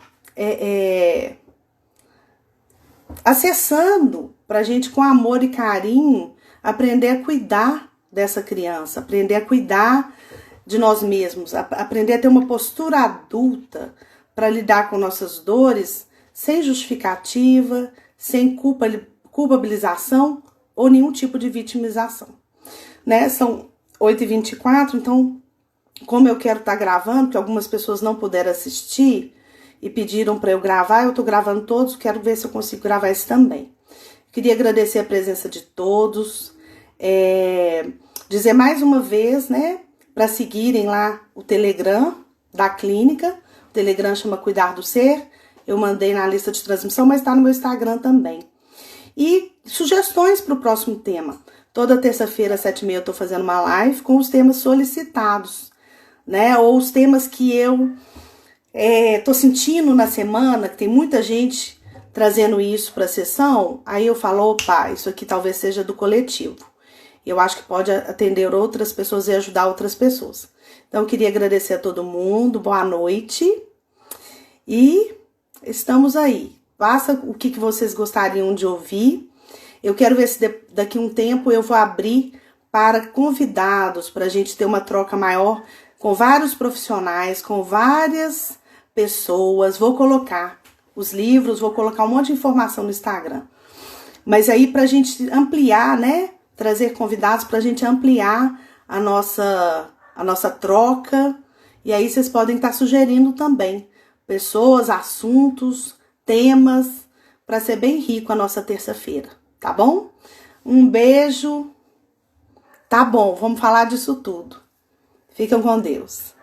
acessando, pra gente, com amor e carinho, aprender a cuidar dessa criança, aprender a cuidar de nós mesmos, aprender a ter uma postura adulta para lidar com nossas dores sem justificativa, sem culpabilização ou nenhum tipo de vitimização, né? São 8h24, então, como eu quero estar gravando, porque algumas pessoas não puderam assistir e pediram para eu gravar, eu tô gravando todos, quero ver se eu consigo gravar esse também. Queria agradecer a presença de todos, dizer mais uma vez, né, para seguirem lá o Telegram da clínica. O Telegram chama Cuidar do Ser. Eu mandei na lista de transmissão, mas está no meu Instagram também. E sugestões para o próximo tema. Toda terça-feira, às 7h30, eu tô fazendo uma live com os temas solicitados, né? Ou os temas que eu tô sentindo na semana, que tem muita gente trazendo isso para a sessão. Aí eu falo, opa, isso aqui talvez seja do coletivo. Eu acho que pode atender outras pessoas e ajudar outras pessoas. Então, eu queria agradecer a todo mundo, boa noite. E estamos aí. Faça o que vocês gostariam de ouvir. Eu quero ver se daqui a um tempo eu vou abrir para convidados, para a gente ter uma troca maior com vários profissionais, com várias pessoas. Vou colocar os livros, vou colocar um monte de informação no Instagram. Mas aí, para a gente ampliar, né? Trazer convidados para a gente ampliar a nossa troca. E aí vocês podem estar sugerindo também pessoas, assuntos, temas, para ser bem rico a nossa terça-feira, tá bom? Um beijo. Tá bom, vamos falar disso tudo. Fiquem com Deus.